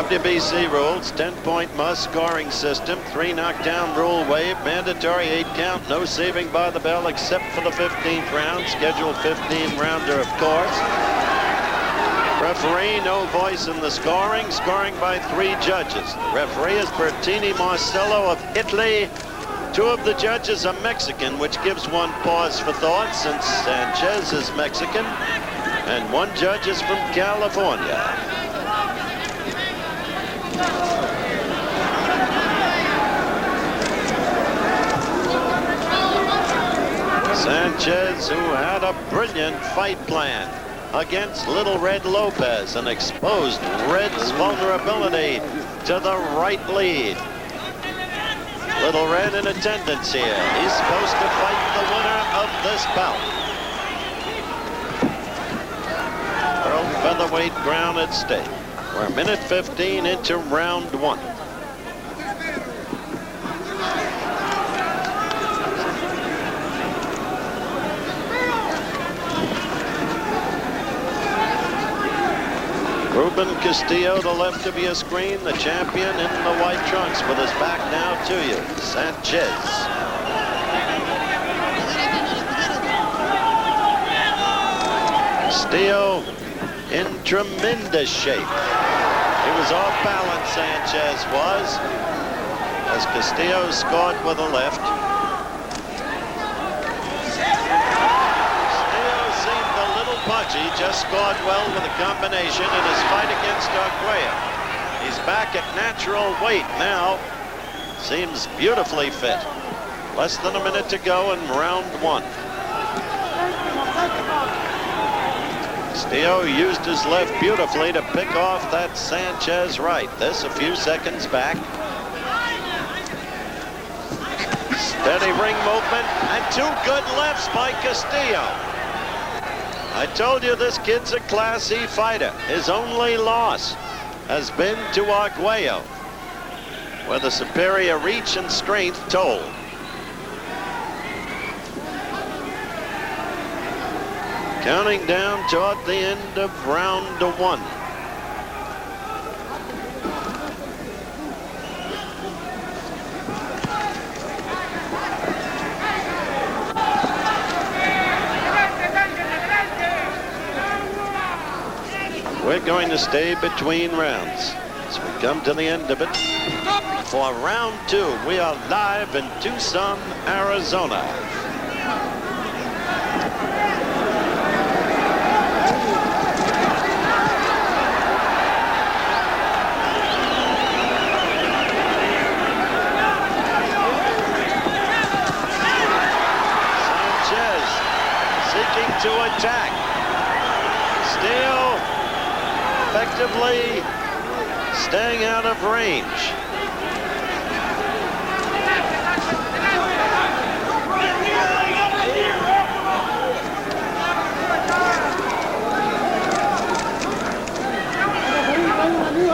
WBC rules, 10-point must scoring system, 3 knockdown rule waive, mandatory 8 count, no saving by the bell except for the 15th round, scheduled 15 rounder of course. Referee, no voice in the scoring by 3 judges. The referee is Bertini Marcello of Italy. 2 of the judges are Mexican, which gives one pause for thought since Sanchez is Mexican, and 1 judge is from California. Sanchez, who had a brilliant fight plan against Little Red Lopez and exposed Red's vulnerability to the right lead. Little Red in attendance here. He's supposed to fight the winner of this bout. World featherweight crown at stake. We're a minute 15 into round 1. Ruben Castillo, the left of your screen, the champion in the white trunks, with his back now to you, Sanchez. Castillo in tremendous shape. He was off balance, Sanchez was, as Castillo scored with a left. He just scored well with a combination in his fight against Arguello. He's back at natural weight now. Seems beautifully fit. Less than a minute to go in round 1. Castillo used his left beautifully to pick off that Sanchez right. This a few seconds back. Steady ring movement and 2 good lefts by Castillo. I told you this kid's a Class E fighter. His only loss has been to Arguello, where the superior reach and strength told. Counting down toward the end of round 1. We're going to stay between rounds as we come to the end of it. For round 2, we are live in Tucson, Arizona. Sanchez seeking to attack. Still effectively staying out of range.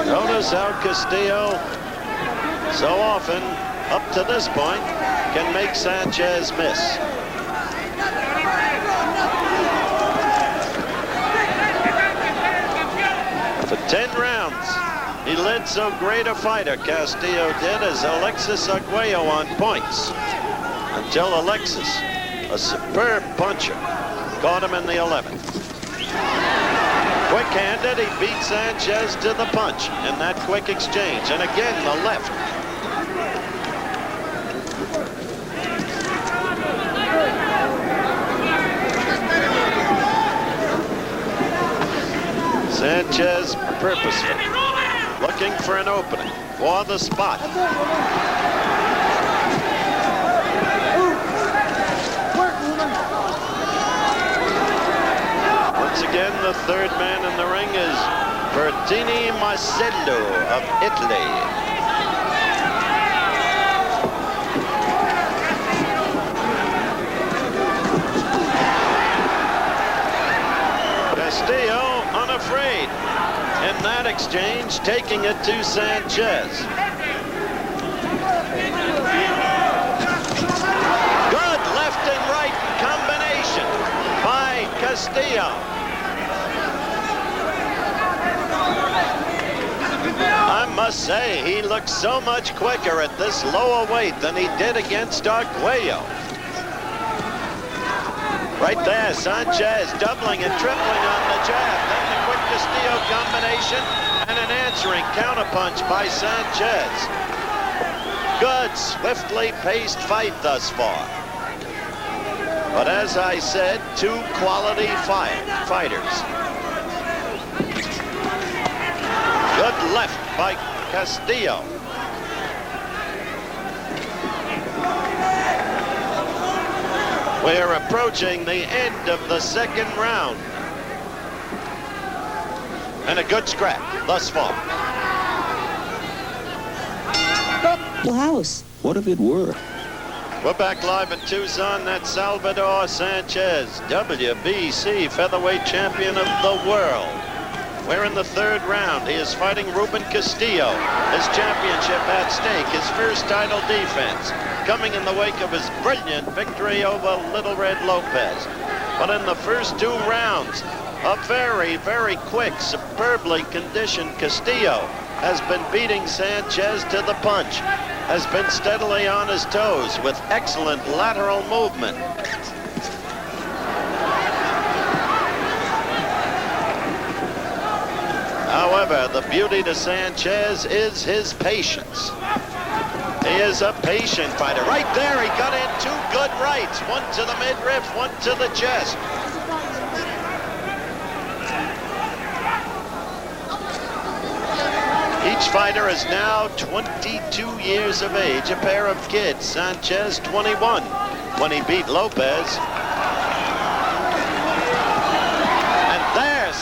Notice how Castillo so often up to this point can make Sanchez miss. For 10 rounds, he led so great a fighter, Castillo did, as Alexis Arguello on points. Until Alexis, a superb puncher, caught him in the 11th. Quick-handed, he beat Sanchez to the punch in that quick exchange. And again, the left. Sanchez purposeful, looking for an opening for the spot. Once again, the 3rd man in the ring is Bertini Marcello of Italy. Castillo unafraid in that exchange, taking it to Sanchez. Good left and right combination by Castillo. must say, he looks so much quicker at this lower weight than he did against Arguello. Right there, Sanchez doubling and tripling on the jab. Then the quick Castillo combination and an answering counterpunch by Sanchez. Good, swiftly paced fight thus far. But as I said, two quality fighters. Good left by Castillo. We're approaching the end of the second round. And a good scrap thus far. Full house. What if it were? We're back live in Tucson. That's Salvador Sanchez, WBC Featherweight Champion of the world. We're in the third round. He is fighting Ruben Castillo. His championship at stake, his first title defense, coming in the wake of his brilliant victory over Little Red Lopez. But in the first two rounds, a very, very quick, superbly conditioned Castillo has been beating Sanchez to the punch, has been steadily on his toes with excellent lateral movement. However, the beauty to Sanchez is his patience. He is a patient fighter. Right there, he got in two good rights. One to the midriff, one to the chest. Each fighter is now 22 years of age, a pair of kids. Sanchez, 21, when he beat Lopez.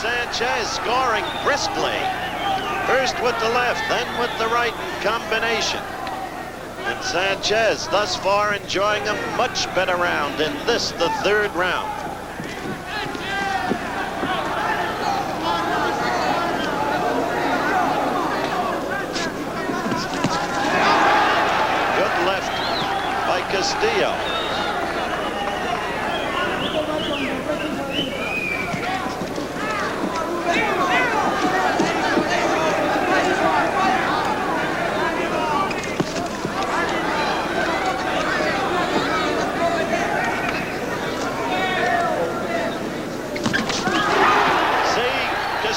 Sanchez scoring briskly. First with the left, then with the right in combination. And Sanchez thus far enjoying a much better round in this, the third round. Good left by Castillo.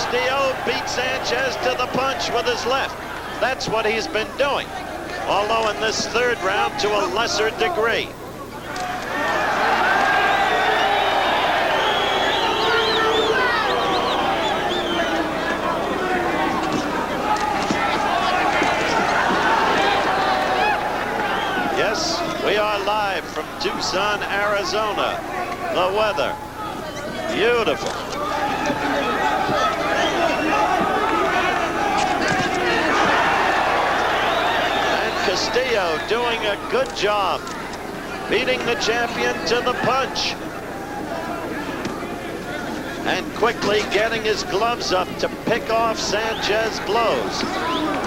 Castillo beat Sanchez to the punch with his left. That's what he's been doing, although in this third round to a lesser degree. Yes, we are live from Tucson, Arizona. The weather, beautiful. Castillo doing a good job, beating the champion to the punch. And quickly getting his gloves up to pick off Sanchez's blows. We are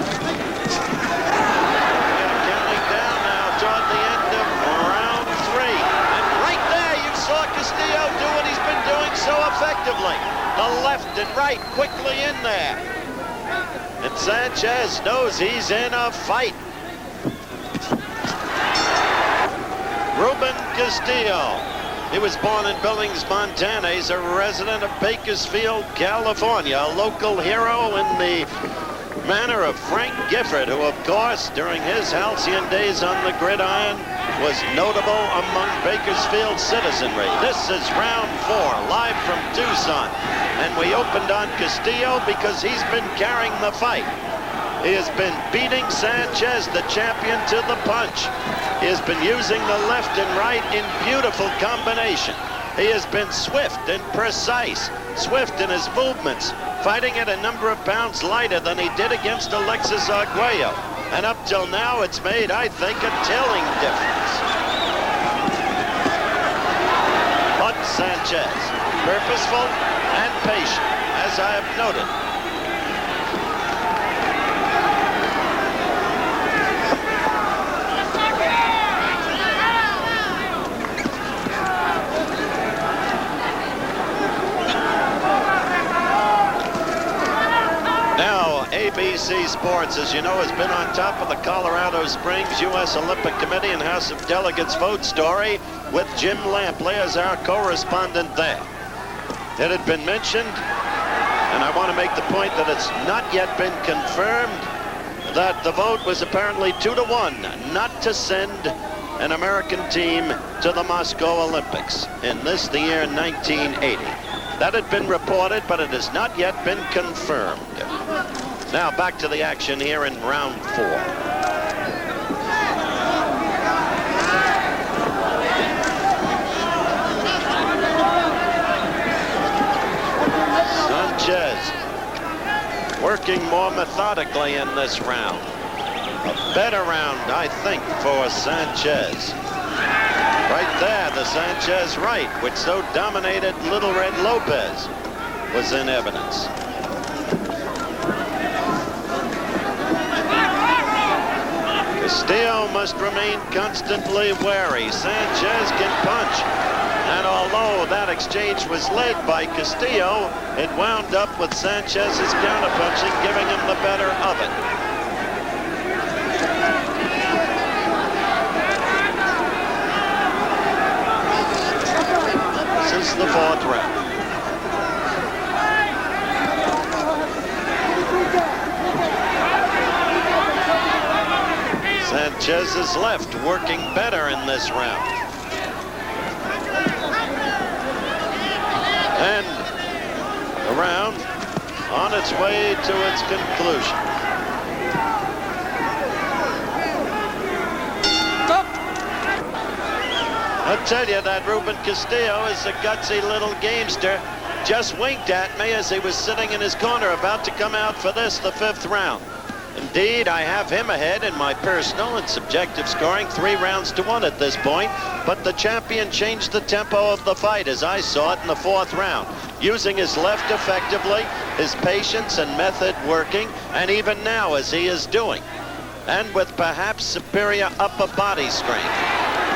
counting down now toward the end of round three. And right there you saw Castillo do what he's been doing so effectively. The left and right quickly in there. And Sanchez knows he's in a fight. Ruben Castillo. He was born in Billings, Montana. He's a resident of Bakersfield, California, a local hero in the manner of Frank Gifford, who, of course, during his halcyon days on the gridiron, was notable among Bakersfield citizenry. This is round four, live from Tucson. And we opened on Castillo because he's been carrying the fight. He has been beating Sanchez, the champion, to the punch. He has been using the left and right in beautiful combination. He has been swift and precise, swift in his movements, fighting at a number of pounds lighter than he did against Alexis Arguello. And up till now, it's made, I think, a telling difference. But Sanchez, purposeful and patient, as I have noted. WBC Sports, as you know, has been on top of the Colorado Springs U.S. Olympic Committee and House of Delegates vote story with Jim Lampley as our correspondent there. It had been mentioned, and I want to make the point that it's not yet been confirmed, that the vote was apparently 2-1 not to send an American team to the Moscow Olympics in this, the year 1980. That had been reported, but it has not yet been confirmed. Now back to the action here in round 4. Sanchez working more methodically in this round. A better round, I think, for Sanchez. Right there, the Sanchez right, which so dominated Little Red Lopez, was in evidence. Castillo must remain constantly wary. Sanchez can punch. And although that exchange was led by Castillo, it wound up with Sanchez's counterpunching giving him the better of it. This is the 4th round. Sanchez's left working better in this round. And the round on its way to its conclusion. I'll tell you that Ruben Castillo is a gutsy little gamester. Just winked at me as he was sitting in his corner about to come out for this, the 5th round. Indeed, I have him ahead in my personal and subjective scoring, 3-1 at this point. But the champion changed the tempo of the fight as I saw it in the 4th round, using his left effectively, his patience and method working, and even now as he is doing, and with perhaps superior upper body strength.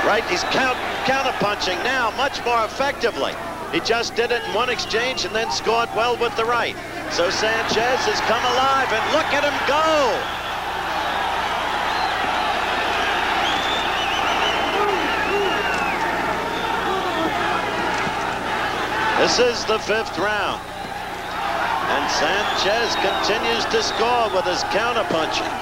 Right, he's counter-punching now much more effectively. He just did it in one exchange and then scored well with the right. So Sanchez has come alive, and look at him go! This is the 5th round. And Sanchez continues to score with his counterpunching.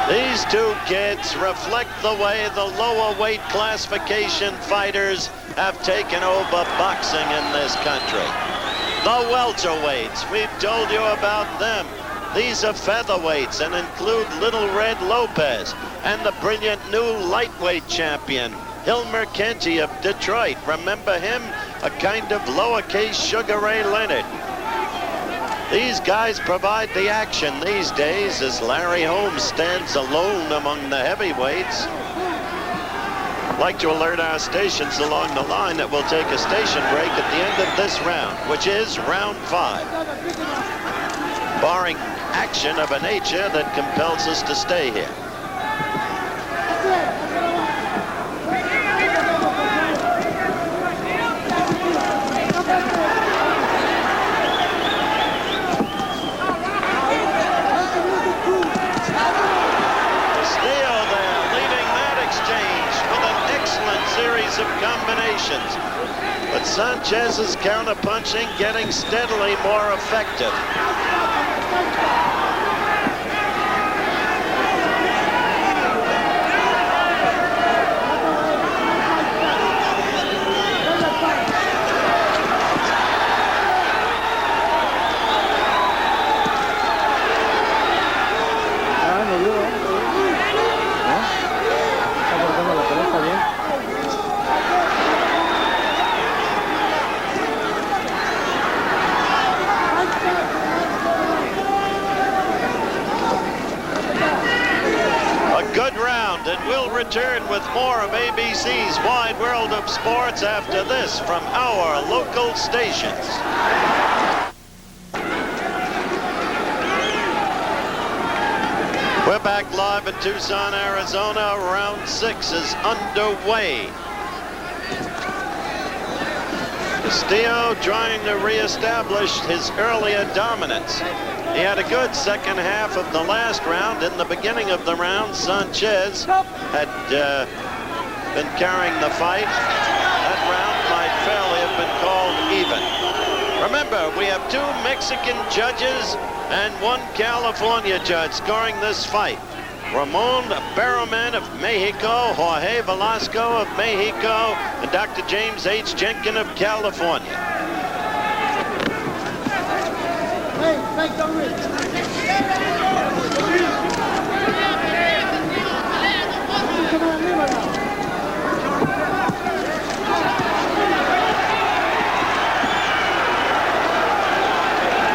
These two kids reflect the way the lower weight classification fighters have taken over boxing in this country. The welterweights, we've told you about them. These are featherweights and include Little Red Lopez and the brilliant new lightweight champion, Hilmer Kenji of Detroit. Remember him? A kind of lowercase Sugar Ray Leonard. These guys provide the action these days as Larry Holmes stands alone among the heavyweights. I'd like to alert our stations along the line that we'll take a station break at the end of this round, which is round 5. Barring action of a nature that compels us to stay here. Series of combinations, but Sanchez's counterpunching getting steadily more effective. And we'll return with more of ABC's Wide World of Sports after this from our local stations. We're back live in Tucson, Arizona. Round 6 is underway. Castillo trying to reestablish his earlier dominance. He had a good second half of the last round. In the beginning of the round, Sanchez had been carrying the fight. That round might fairly have been called even. Remember, we have 2 Mexican judges and 1 California judge scoring this fight. Ramon Barrowman of Mexico, Jorge Velasco of Mexico, and Dr. James H. Jenkin of California.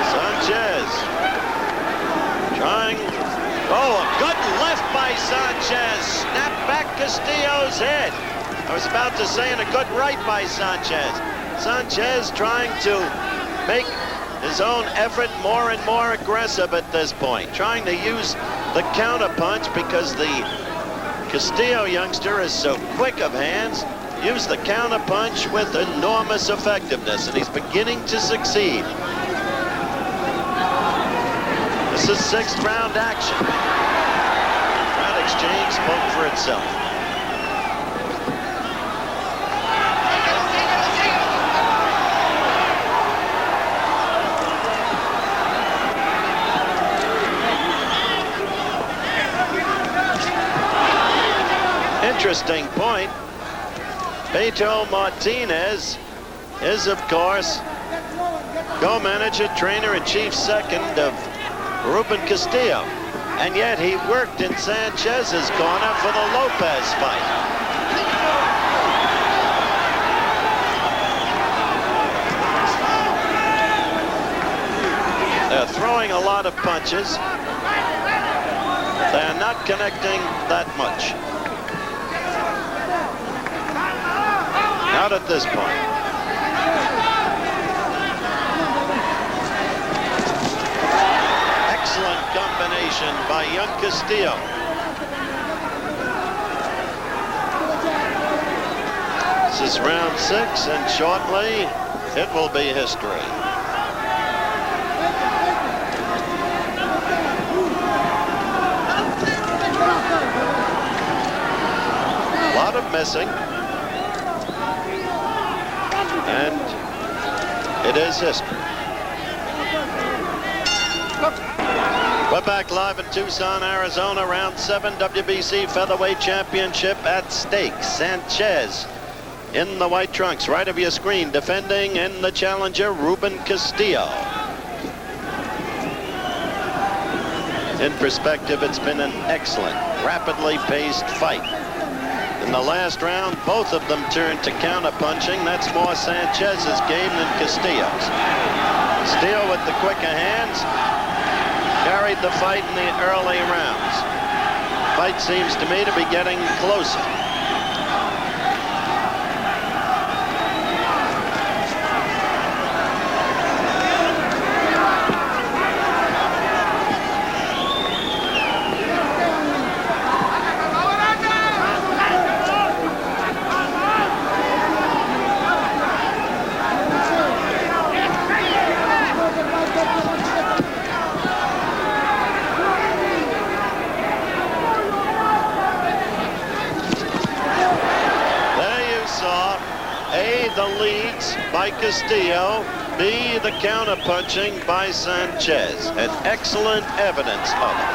Sanchez trying. Oh, a good left by Sanchez. Snap back Castillo's head. I was about to say, and a good right by Sanchez. Sanchez trying to make his own effort more and more aggressive at this point. Trying to use the counterpunch because the Castillo youngster is so quick of hands. Use the counterpunch with enormous effectiveness, and he's beginning to succeed. This is 6th round action. That exchange spoke for itself. Interesting point. Beto Martinez is, of course, co-manager, trainer, and chief second of Ruben Castillo, and yet he worked in Sanchez's corner for the Lopez fight. They're throwing a lot of punches. They're not connecting that much. Not at this point. Excellent combination by young Castillo. This is round 6, and shortly it will be history. A lot of missing. And it is history. We're back live in Tucson, Arizona. Round 7 WBC Featherweight Championship at stake. Sanchez in the white trunks, right of your screen, defending in the challenger, Ruben Castillo. In perspective, it's been an excellent, rapidly paced fight. In the last round, both of them turned to counter-punching. That's more Sanchez's game than Castillo's. Castillo with the quicker hands carried the fight in the early rounds. Fight seems to me to be getting closer. The leads by Castillo, B, the counter-punching by Sanchez, and excellent evidence of it.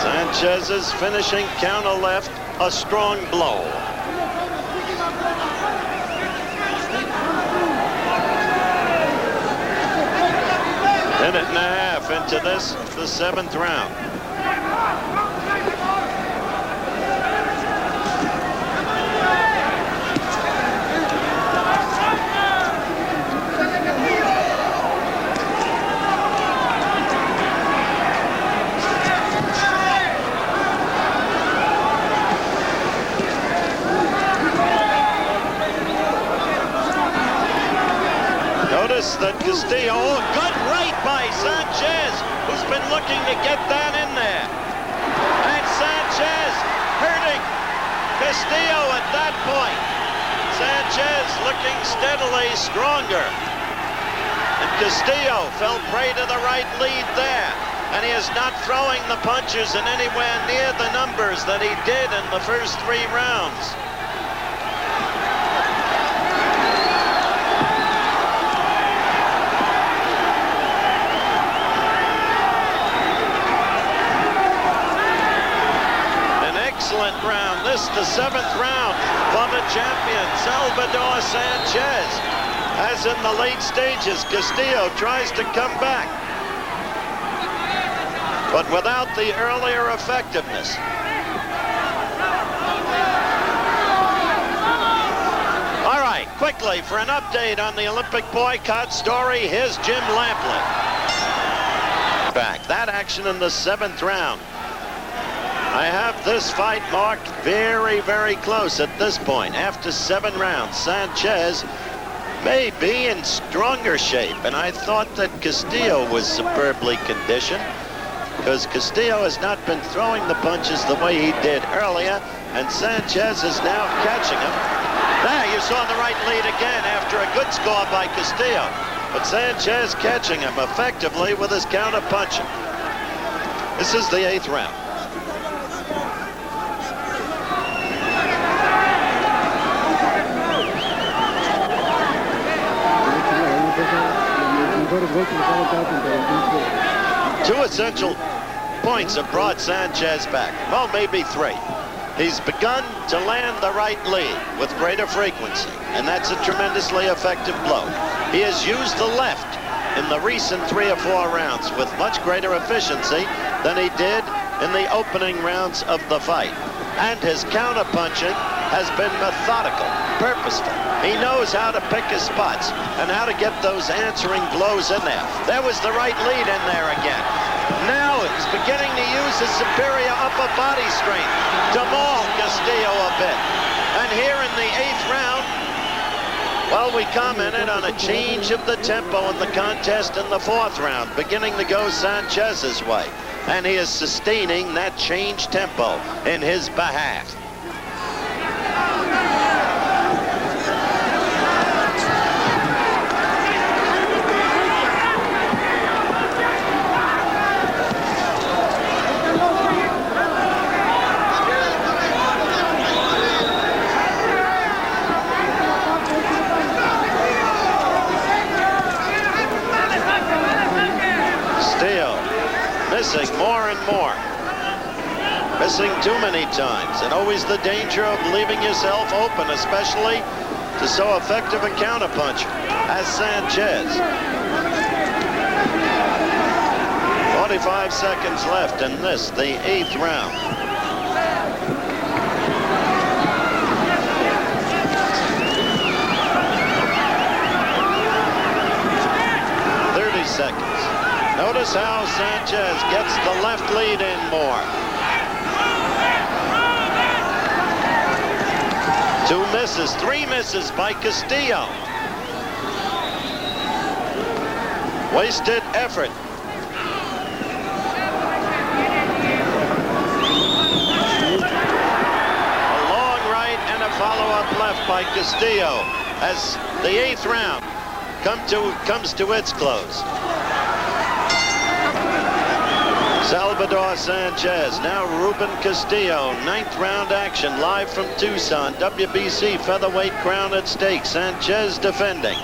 Sanchez's finishing counter left, a strong blow. Minute and a half into this, the 7th round. That Castillo, oh, good right by Sanchez, who's been looking to get that in there. And Sanchez hurting Castillo at that point. Sanchez looking steadily stronger. And Castillo fell prey to the right lead there. And he is not throwing the punches in anywhere near the numbers that he did in the first 3 rounds. Excellent round. This the 7th round for the champion, Salvador Sanchez. As in the late stages, Castillo tries to come back, but without the earlier effectiveness. All right, quickly for an update on the Olympic boycott story, here's Jim Lampley. Back. That action in the 7th round. I have this fight marked very, very close at this point. After 7 rounds, Sanchez may be in stronger shape, and I thought that Castillo was superbly conditioned, because Castillo has not been throwing the punches the way he did earlier, and Sanchez is now catching him. There, you saw the right lead again after a good score by Castillo, but Sanchez catching him effectively with his counter punching. This is the 8th round. Two essential points have brought Sanchez back. Well, maybe 3. He's begun to land the right lead with greater frequency, and that's a tremendously effective blow. He has used the left in the recent 3 or 4 rounds with much greater efficiency than he did in the opening rounds of the fight. And his counter-punching has been methodical, purposeful. He knows how to pick his spots and how to get those answering blows in there. There was the right lead in there again. Now he's beginning to use his superior upper body strength to maul Castillo a bit. And here in the 8th round, well, we commented on a change of the tempo in the contest in the 4th round, beginning to go Sanchez's way. And he is sustaining that changed tempo in his behalf. Missing more and more. Missing too many times, and always the danger of leaving yourself open, especially to so effective a counterpuncher as Sanchez. 45 seconds left in this, the 8th round. Seconds. Notice how Sanchez gets the left lead in more. 2 misses, 3 misses by Castillo. Wasted effort. A long right and a follow-up left by Castillo as the 8th round comes to its close. Salvador Sanchez, now Ruben Castillo, 9th round action, live from Tucson. WBC featherweight crown at stake. Sanchez defending.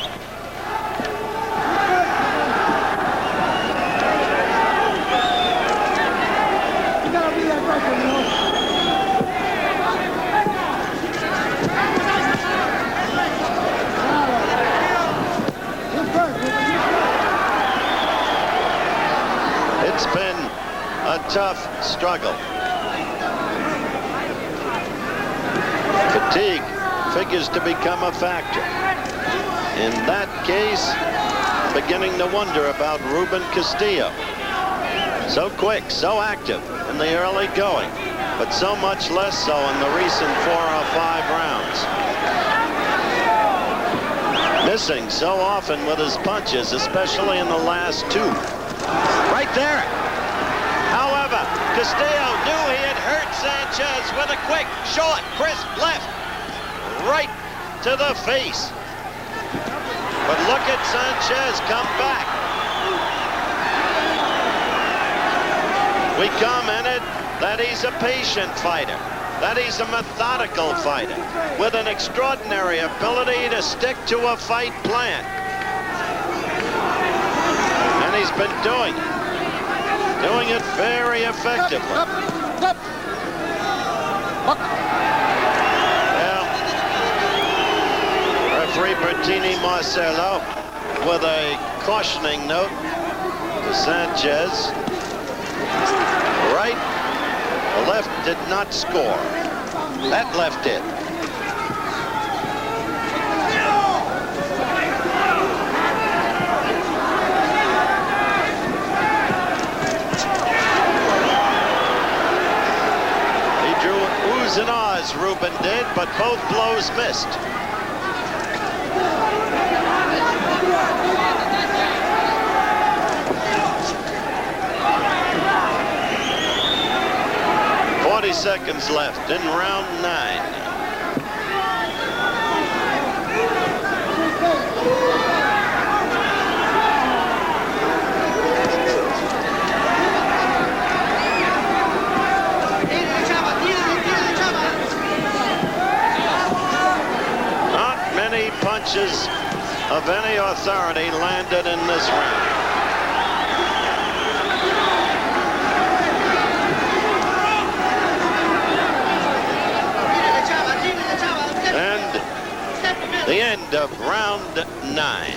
It's been a tough struggle. Fatigue figures to become a factor. In that case, beginning to wonder about Ruben Castillo. So quick, so active in the early going, but so much less so in the recent 4 or 5 rounds. Missing so often with his punches, especially in the last 2. Right there. However, Castillo knew he had hurt Sanchez with a quick, short, crisp left. Right to the face. But look at Sanchez come back. We commented that he's a patient fighter, that he's a methodical fighter with an extraordinary ability to stick to a fight plan. And he's been doing it very effectively. Well, referee Bertini Marcello with a cautioning note to Sanchez. Right, the left did not score. That left did. He drew oohs and ahs, Ruben did, but both blows missed. Seconds left in round 9. Not many punches of any authority landed in this round. The end of round 9.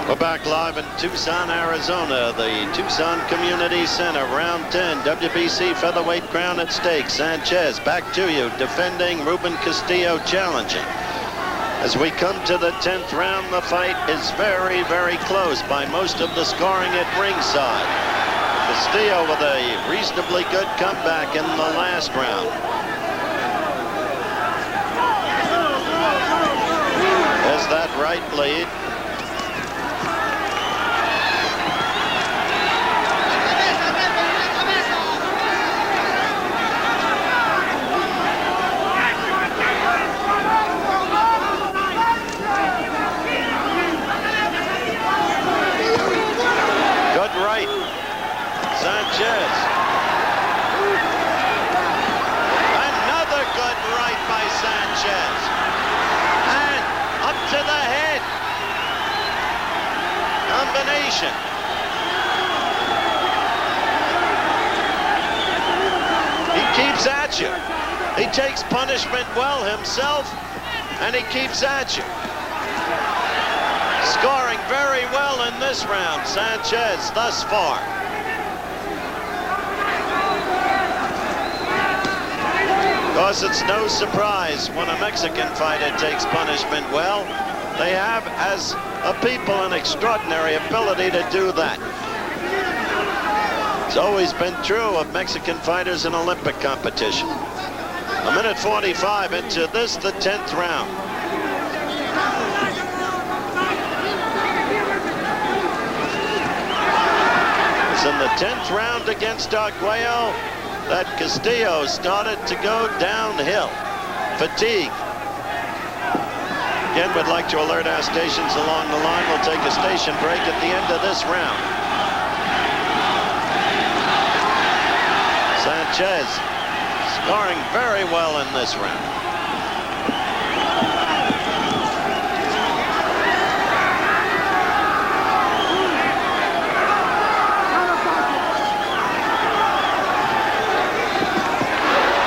We're back live in Tucson, Arizona, the Tucson Community Center, round 10, WBC featherweight crown at stake. Sanchez back to you, defending. Ruben Castillo challenging. As we come to the 10th round, the fight is very, very close by most of the scoring at ringside. Castillo with a reasonably good comeback in the last round. There's that right lead. Good right. Sanchez. Another good right by Sanchez. And up to the head. Combination. He keeps at you. He takes punishment well himself, and he keeps at you. Scoring very well in this round, Sanchez thus far. Of course, it's no surprise when a Mexican fighter takes punishment well. They have, as a people, an extraordinary ability to do that. It's always been true of Mexican fighters in Olympic competition. A minute 45 into this, the 10th round. It's in the 10th round against Arguello that Castillo started to go downhill. Fatigue. Again, we'd like to alert our stations along the line. We'll take a station break at the end of this round. Sanchez scoring very well in this round.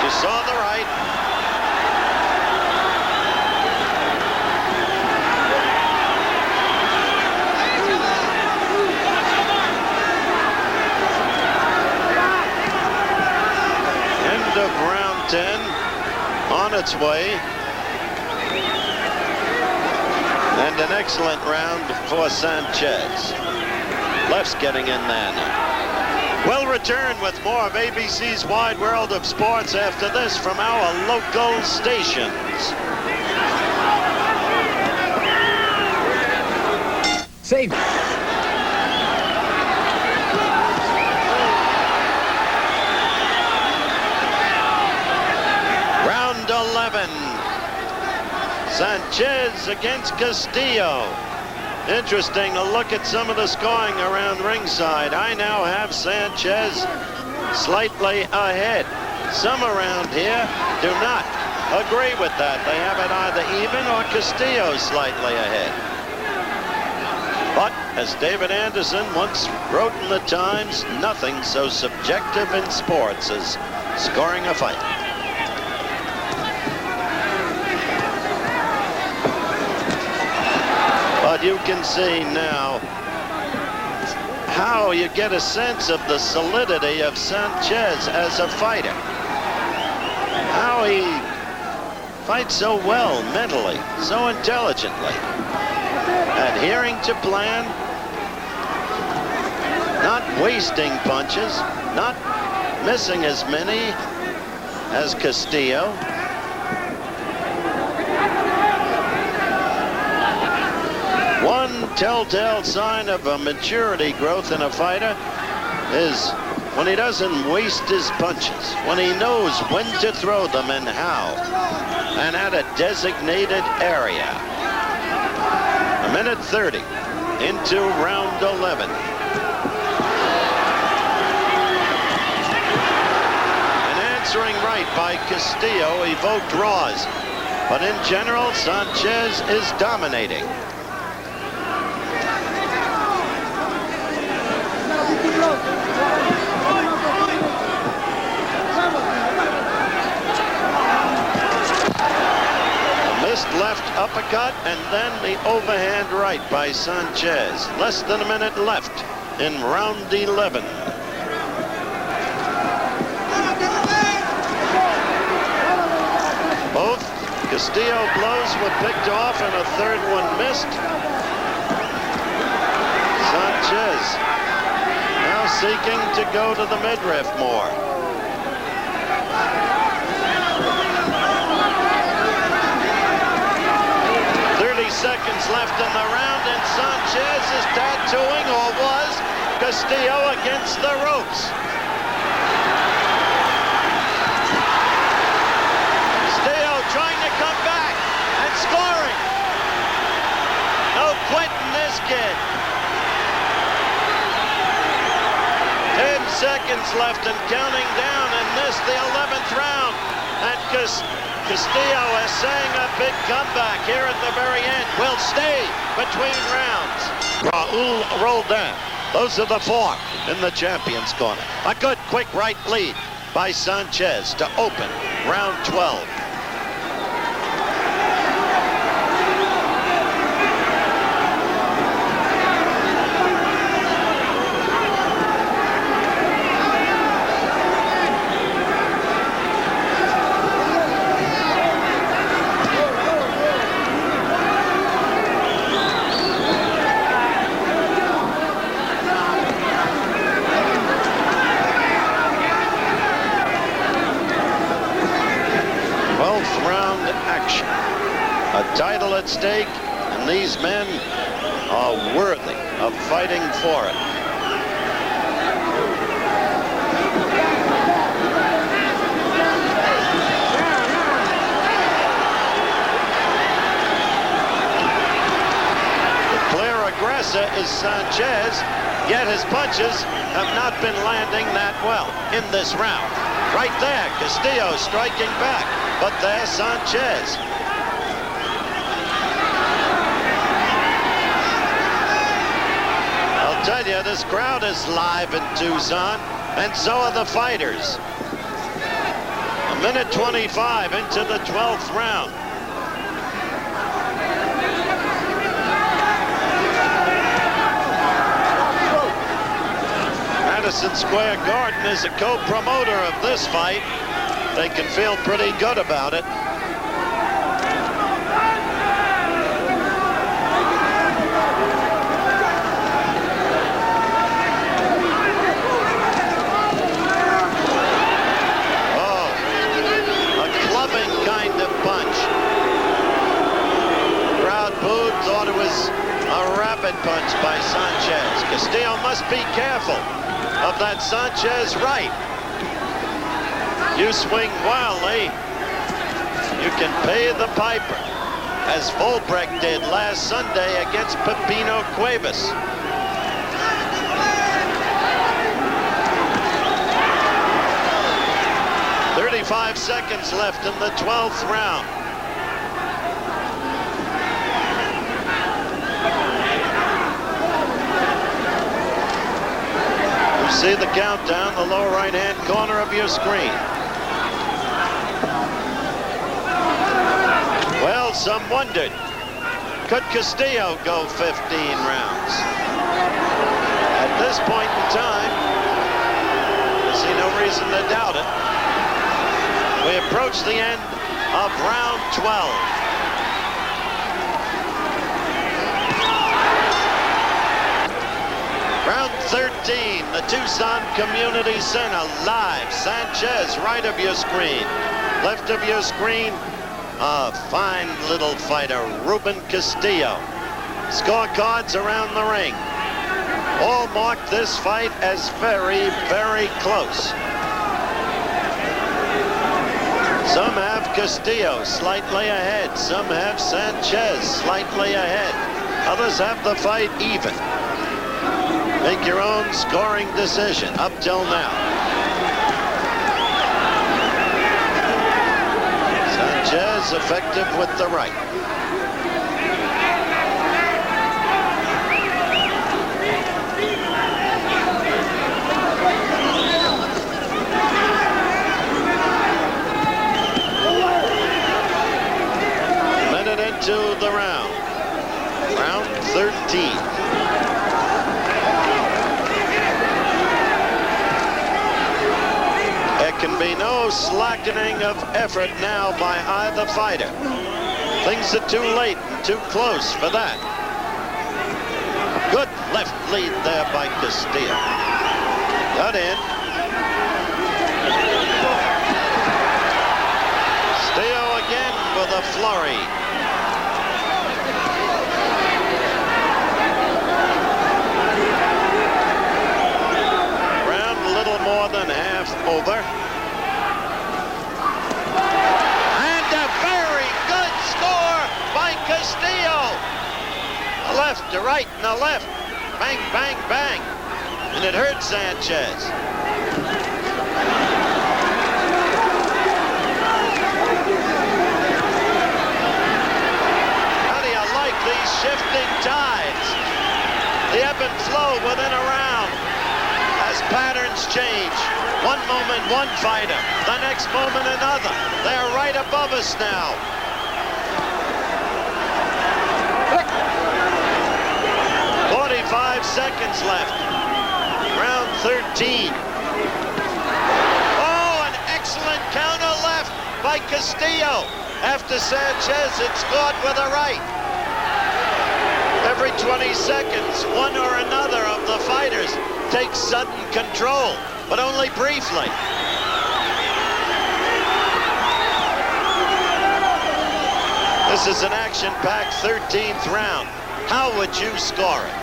Saw the right. End of round 10, on its way. And an excellent round for Sanchez. Left's getting in there now. We'll return with more of ABC's Wide World of Sports after this from our local stations. Save. Sanchez against Castillo. Interesting to look at some of the scoring around ringside. I now have Sanchez slightly ahead. Some around here do not agree with that. They have it either even or Castillo slightly ahead. But as David Anderson once wrote in the Times, nothing so subjective in sports as scoring a fight. But you can see now how you get a sense of the solidity of Sanchez as a fighter. How he fights so well mentally, so intelligently. Adhering to plan, not wasting punches, not missing as many as Castillo. One telltale sign of a maturity growth in a fighter is when he doesn't waste his punches, when he knows when to throw them and how, and at a designated area. A minute 30 into round 11. An answering right by Castillo evoked draws, but in general, Sanchez is dominating. Left uppercut and then the overhand right by Sanchez. Less than a minute left in round 11. Both Castillo blows were picked off and a third one missed. Sanchez now seeking to go to the midriff more. 30 seconds left in the round, and Sanchez is tattooing, or was, Castillo against the ropes. Castillo trying to come back and scoring. No quitting this kid. 10 seconds left and counting down, and this the 11th round. And Castillo is saying a big comeback here at the very end. Will stay between rounds. Raul Roldan. Those are the four in the champion's corner. A good quick right lead by Sanchez to open round 12. Title at stake, and these men are worthy of fighting for it. The clear aggressor is Sanchez, yet his punches have not been landing that well in this round. Right there, Castillo striking back, but there's Sanchez. I'll tell you, this crowd is live in Tucson, and so are the fighters. A minute 25 into the 12th round. Madison Square Garden is a co-promoter of this fight. They can feel pretty good about it. Punch by Sanchez. Castillo must be careful of that Sanchez right. You swing wildly, you can pay the piper. as Volbrecht did last Sunday against Pepino Cuevas. "35 seconds left in the 12th round. You see the countdown, the lower right-hand corner of your screen. Well, some wondered, could Castillo go 15 rounds? At this point in time, I see no reason to doubt it. We approach the end of round 12. Round 13, the Tucson Community Center, live. Sanchez, right of your screen. Left of your screen, a fine little fighter, Ruben Castillo. Scorecards around the ring all mark this fight as very, very close. Some have Castillo slightly ahead. Some have Sanchez slightly ahead. Others have the fight even. Make your own scoring decision up till now. Sanchez effective with the right. Minute into the round. Round 13. Can be no slackening of effort now by either fighter. Things are too late and too close for that. Good left lead there by Castillo. Cut in. Castillo again with a flurry. Round a little more than half over. Castillo. A left, a right, and a left. Bang, bang, bang. And it hurt Sanchez. How do you like these shifting tides? The ebb and flow within a round as patterns change. One moment, one fighter. The next moment, another. They're right above us now. 45 seconds left. Round 13. Oh, an excellent counter left by Castillo. After Sanchez, it's scored with a right. Every 20 seconds, one or another of the fighters takes sudden control, but only briefly. This is an action-packed 13th round. How would you score it?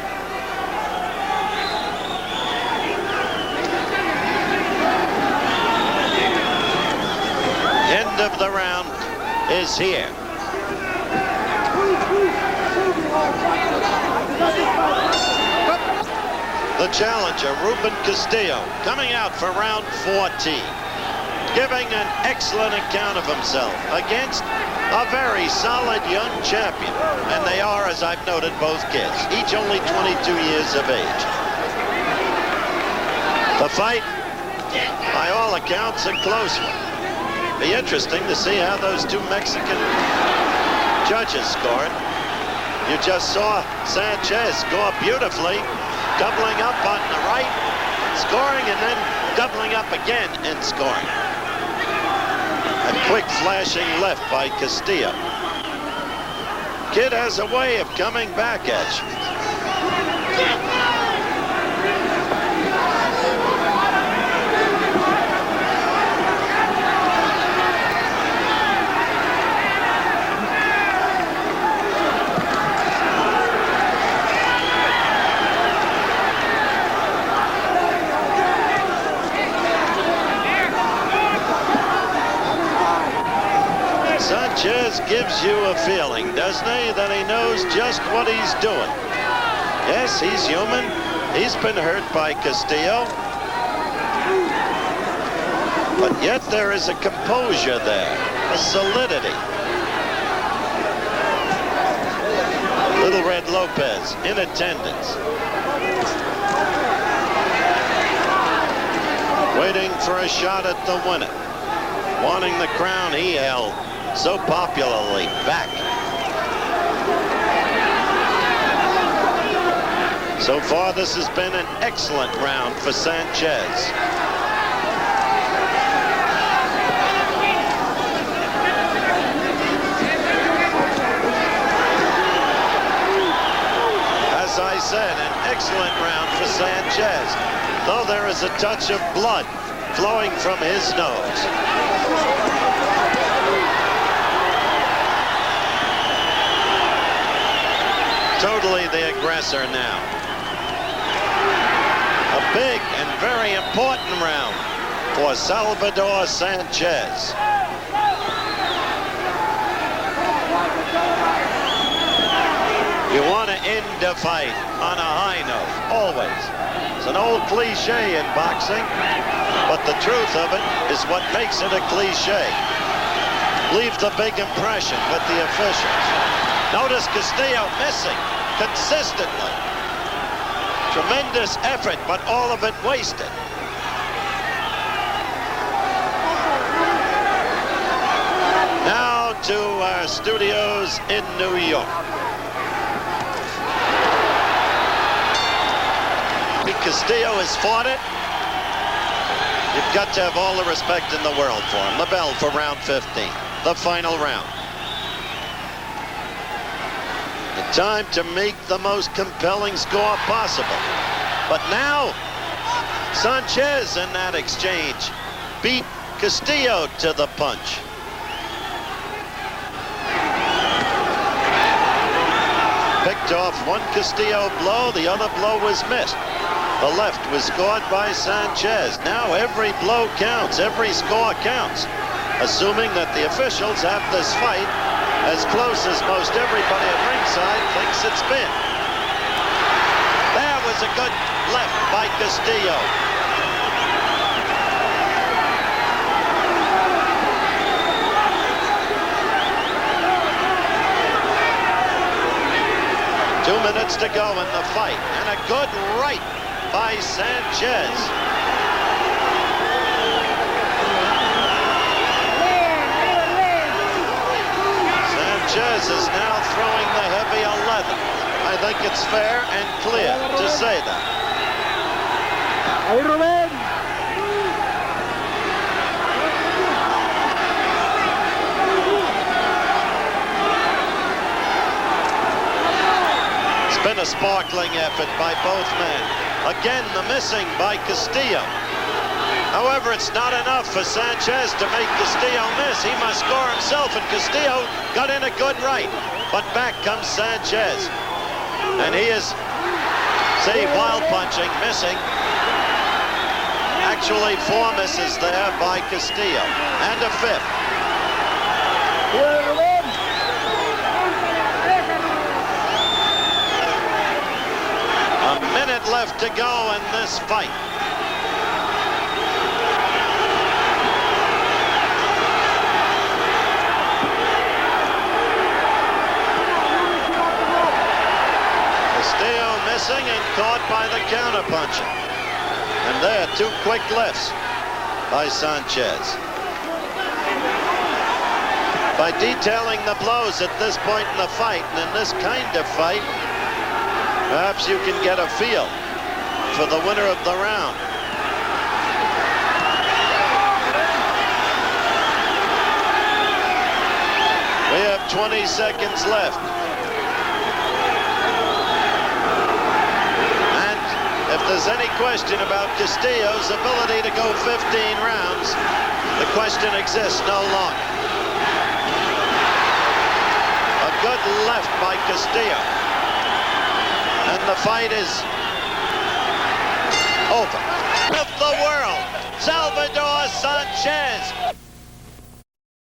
End of the round is here. The challenger, Ruben Castillo, coming out for round 14, giving an excellent account of himself against a very solid young champion. And they are, as I've noted, both kids, each only 22 years of age. The fight, by all accounts, a close one. Be interesting to see how those two Mexican judges scored. You just saw Sanchez score beautifully, doubling up on the right, scoring, and then doubling up again and scoring. A quick flashing left by Castillo. Kid has a way of coming back at you. Sanchez Sanchez gives you a feeling, doesn't he, that he knows just what he's doing. Yes, he's human. He's been hurt by Castillo. But yet there is a composure there, a solidity. Little Red Lopez in attendance. Waiting for a shot at the winner. Wanting the crown he held so popularly back. So far, this has been an excellent round for Sanchez. As I said, an excellent round for Sanchez, though there is a touch of blood flowing from his nose. Totally the aggressor now. A big and very important round for Salvador Sanchez. You want to end a fight on a high note, always. It's an old cliche in boxing, but the truth of it is what makes it a cliche. Leave the big impression with the officials. Notice Castillo missing consistently. Tremendous effort, but all of it wasted. Now to our studios in New York. Castillo has fought it. You've got to have all the respect in the world for him. The bell for round 15, the final round. The time to make the most compelling score possible. But now, Sanchez in that exchange beat Castillo to the punch. Picked off one Castillo blow, the other blow was missed. The left was scored by Sanchez. Now every blow counts, every score counts, assuming that the officials have this fight as close as most everybody at ringside thinks it's been. There was a good left by Castillo. Two minutes to go in the fight, and a good right by Sanchez. Sanchez is now throwing the heavy 11. I think it's fair and clear to say that. Ahí, Ruben. It's been a sparkling effort by both men. Again, the missing by Castillo. However, it's not enough for Sanchez to make Castillo miss. He must score himself, and Castillo got in a good right. But back comes Sanchez. And he is, see, wild punching, missing. Actually, 4 misses there by Castillo. And a 5th. A minute left to go in this fight. Castillo missing and caught by the counterpuncher. And there, 2 quick lefts by Sanchez. By detailing the blows at this point in the fight, and in this kind of fight, perhaps you can get a feel for the winner of the round. We have 20 seconds left. And if there's any question about Castillo's ability to go 15 rounds, the question exists no longer. A good left by Castillo. And the fight is over.